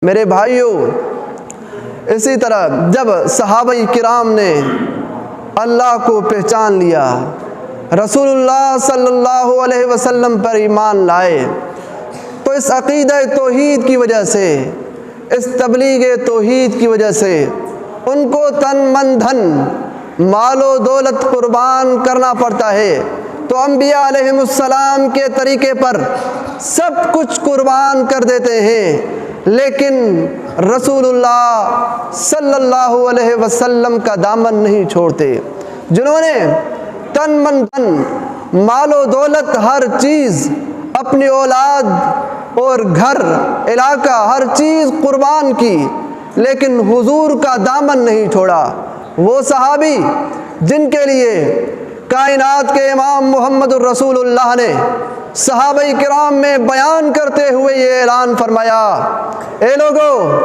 میرے بھائیوں، اسی طرح جب صحابہ کرام نے اللہ کو پہچان لیا، رسول اللہ صلی اللہ علیہ وسلم پر ایمان لائے، تو اس عقیدہ توحید کی وجہ سے، اس تبلیغ توحید کی وجہ سے ان کو تن من دھن، مال و دولت قربان کرنا پڑتا ہے۔ تو انبیاء علیہم السلام کے طریقے پر سب کچھ قربان کر دیتے ہیں، لیکن رسول اللہ صلی اللہ علیہ وسلم کا دامن نہیں چھوڑتے، جنہوں نے تن من دھن، مال و دولت، ہر چیز، اپنی اولاد اور گھر، علاقہ، ہر چیز قربان کی، لیکن حضور کا دامن نہیں چھوڑا۔ وہ صحابی جن کے لیے کائنات کے امام محمد الرسول اللہ نے صحابہ کرام میں بیان کرتے ہوئے یہ اعلان فرمایا، اے لوگو،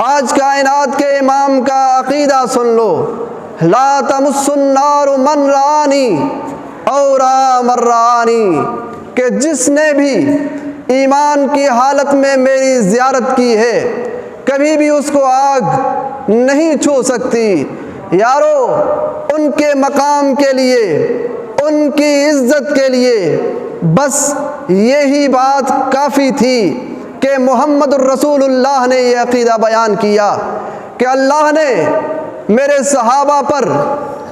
آج کائنات کے امام کا عقیدہ سن لو، لا تمس النار من رانی او را من رانی، کہ جس نے بھی ایمان کی حالت میں میری زیارت کی ہے، کبھی بھی اس کو آگ نہیں چھو سکتی۔ یارو، ان کے مقام کے لیے، ان کی عزت کے لیے بس یہی بات کافی تھی کہ محمد الرسول اللہ نے یہ عقیدہ بیان کیا کہ اللہ نے میرے صحابہ پر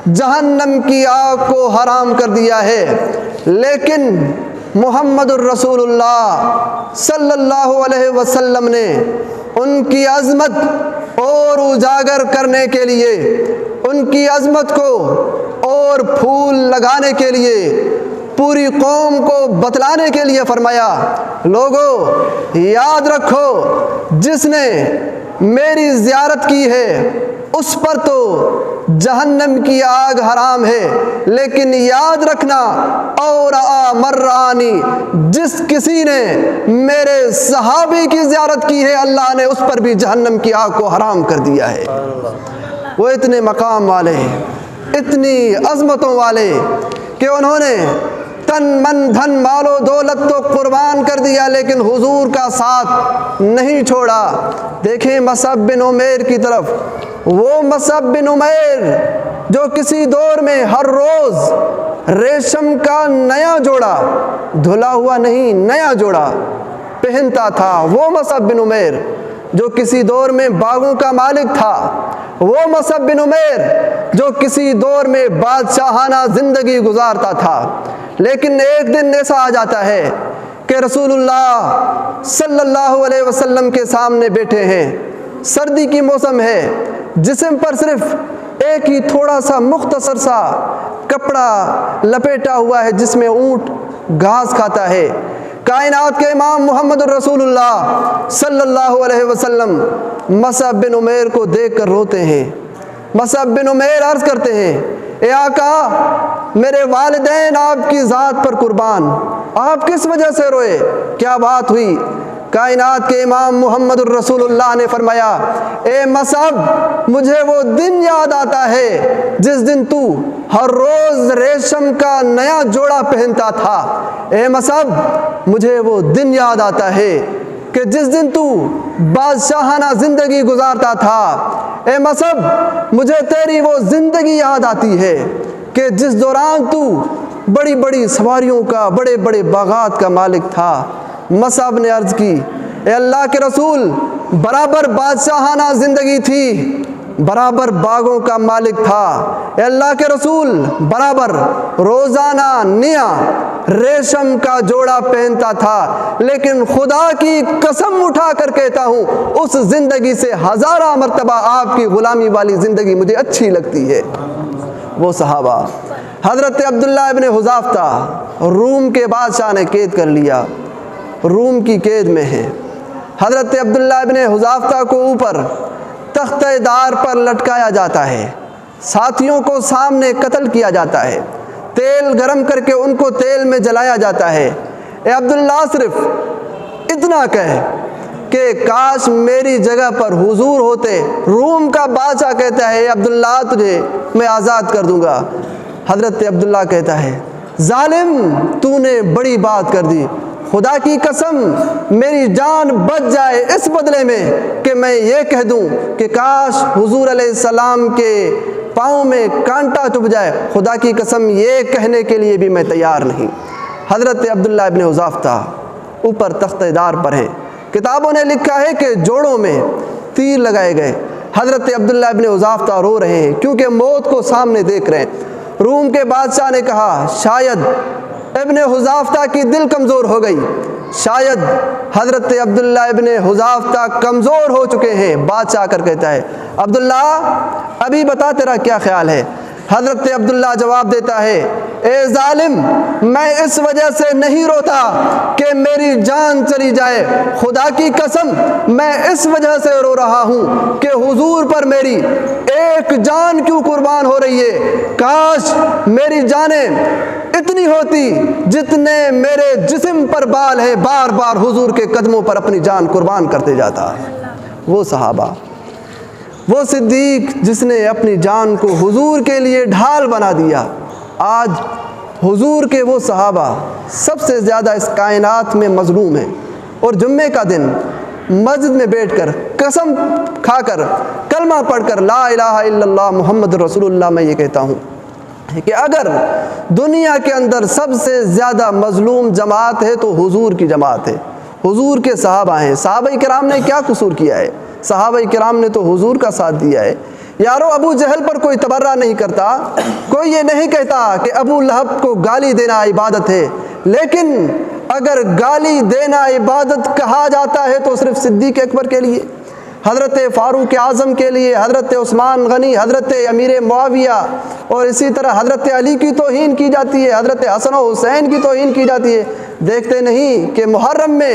جہنم کی آگ کو حرام کر دیا ہے، لیکن محمد الرسول اللہ صلی اللہ علیہ وسلم نے ان کی عظمت اور اجاگر کرنے کے لیے، ان کی عظمت کو اور پھول لگانے کے لیے، پوری قوم کو بتلانے کے لیے فرمایا، لوگو یاد رکھو، جس نے میری زیارت کی ہے اس پر تو جہنم کی آگ حرام ہے، لیکن یاد رکھنا، اور مرانی، جس کسی نے میرے صحابی کی زیارت کی ہے، اللہ نے اس پر بھی جہنم کی آگ کو حرام کر دیا ہے۔ وہ اتنے مقام والے، اتنی عظمتوں والے کہ انہوں نے تن من دھن، مال و دولت تو قربان کر دیا، لیکن حضور کا ساتھ نہیں چھوڑا۔ دیکھیں مصعب بن عمیر کی طرف، وہ مصعب بن عمیر جو کسی دور میں ہر روز ریشم کا نیا جوڑا، دھلا ہوا نہیں، نیا جوڑا پہنتا تھا، وہ مصعب بن عمیر جو کسی دور میں باغوں کا مالک تھا، وہ مصعب بن عمیر جو کسی دور میں بادشاہانہ زندگی گزارتا تھا، لیکن ایک دن ایسا آ جاتا ہے کہ رسول اللہ صلی اللہ علیہ وسلم کے سامنے بیٹھے ہیں، سردی کی موسم ہے، جسم پر صرف ایک ہی تھوڑا سا مختصر سا کپڑا لپیٹا ہوا ہے جس میں اونٹ گھاس کھاتا ہے۔ کائنات کے امام محمد الرسول اللہ صلی اللہ علیہ وسلم مصعب بن عمیر کو دیکھ کر روتے ہیں۔ مصعب بن عمیر عرض کرتے ہیں، اے آقا، میرے والدین آپ کی ذات پر قربان، آپ کس وجہ سے روئے؟ کیا بات ہوئی؟ کائنات کے امام محمد الرسول اللہ نے فرمایا، اے مصعب، مجھے وہ دن یاد آتا ہے جس دن تو ہر روز ریشم کا نیا جوڑا پہنتا تھا۔ اے مصعب، مجھے وہ دن یاد آتا ہے کہ جس دن تو بادشاہانہ زندگی گزارتا تھا۔ اے مصعب، مجھے تیری وہ زندگی یاد آتی ہے کہ جس دوران تو بڑی بڑی سواریوں کا، بڑے بڑے باغات کا مالک تھا۔ مصعب نے عرض کی، اے اللہ کے رسول، برابر بادشاہانہ زندگی تھی، برابر باغوں کا مالک تھا، اے اللہ کے رسول، برابر روزانہ نیا ریشم کا جوڑا پہنتا تھا، لیکن خدا کی قسم اٹھا کر کہتا ہوں، اس زندگی سے ہزارہ مرتبہ آپ کی غلامی والی زندگی مجھے اچھی لگتی ہے۔ وہ صحابہ، حضرت عبداللہ ابن حذافہ روم کے بادشاہ نے قید کر لیا، روم کی قید میں ہے۔ حضرت عبداللہ ابن حذافہ کو اوپر تختہ دار پر لٹکایا جاتا ہے، ساتھیوں کو سامنے قتل کیا جاتا ہے، تیل گرم کر کے ان کو تیل میں جلایا جاتا ہے۔ اے عبداللہ، صرف اتنا کہے کہ کاش میری جگہ پر حضور ہوتے۔ روم کا بادشاہ کہتا ہے، اے عبداللہ، تجھے میں آزاد کر دوں گا۔ حضرت عبداللہ کہتا ہے، ظالم، تو نے بڑی بات کر دی، خدا کی قسم میری جان بچ جائے اس بدلے میں کہ میں یہ کہہ دوں کہ کاش حضور علیہ السلام کے پاؤں میں کانٹا چبھ جائے، خدا کی قسم یہ کہنے کے لیے بھی میں تیار نہیں۔ حضرت عبداللہ ابن حذافہ اوپر تختہ دار پر ہیں، کتابوں نے لکھا ہے کہ جوڑوں میں تیر لگائے گئے۔ حضرت عبداللہ ابن حذافہ رو رہے ہیں کیونکہ موت کو سامنے دیکھ رہے ہیں۔ روم کے بادشاہ نے کہا شاید ابن حذافہ کی دل کمزور ہو گئی، شاید حضرت عبداللہ ابن حذافہ کمزور ہو چکے ہیں۔ بادشاہ کر کہتا ہے عبداللہ ابھی بتا تیرا کیا خیال ہے؟ حضرت عبداللہ جواب دیتا ہے اے ظالم، میں اس وجہ سے نہیں روتا کہ میری جان چلی جائے، خدا کی قسم میں اس وجہ سے رو رہا ہوں کہ حضور پر میری ایک جان کیوں قربان ہو رہی ہے۔ کاش میری جانیں اتنی ہوتی جتنے میرے جسم پر بال ہے، بار بار حضور کے قدموں پر اپنی جان قربان کرتے جاتا۔ وہ صحابہ، وہ صدیق جس نے اپنی جان کو حضور کے لیے ڈھال بنا دیا، آج حضور کے وہ صحابہ سب سے زیادہ اس کائنات میں مظلوم ہیں۔ اور جمعے کا دن مسجد میں بیٹھ کر قسم کھا کر کلمہ پڑھ کر لا الہ الا اللہ محمد رسول اللہ میں یہ کہتا ہوں کہ اگر دنیا کے اندر سب سے زیادہ مظلوم جماعت ہے تو حضور کی جماعت ہے، حضور کے صحابہ ہیں۔ صحابہ کرام نے کیا قصور کیا ہے؟ صحابہ کرام نے تو حضور کا ساتھ دیا ہے۔ یارو ابو جہل پر کوئی تبرہ نہیں کرتا، کوئی یہ نہیں کہتا کہ ابو لہب کو گالی دینا عبادت ہے، لیکن اگر گالی دینا عبادت کہا جاتا ہے تو صرف صدیق اکبر کے لیے، حضرت فاروق اعظم کے لیے، حضرت عثمان غنی، حضرت امیر معاویہ، اور اسی طرح حضرت علی کی توہین کی جاتی ہے، حضرت حسن و حسین کی توہین کی جاتی ہے۔ دیکھتے نہیں کہ محرم میں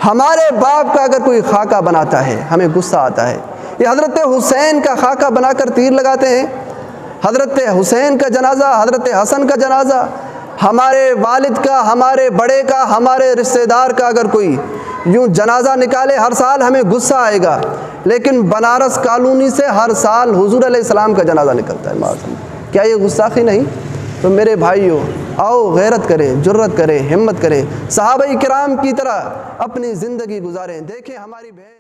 ہمارے باپ کا اگر کوئی خاکہ بناتا ہے ہمیں غصہ آتا ہے، یہ حضرت حسین کا خاکہ بنا کر تیر لگاتے ہیں۔ حضرت حسین کا جنازہ، حضرت حسن کا جنازہ، ہمارے والد کا، ہمارے بڑے کا، ہمارے رشتہ دار کا اگر کوئی یوں جنازہ نکالے ہر سال ہمیں غصہ آئے گا، لیکن بنارس کالونی سے ہر سال حضور علیہ السلام کا جنازہ نکلتا ہے، کیا یہ گستاخی نہیں؟ تو میرے بھائیوں آؤ غیرت کریں، جرت کریں، ہمت کریں، صحابہ کرام کی طرح اپنی زندگی گزاریں۔ دیکھیں ہماری بہن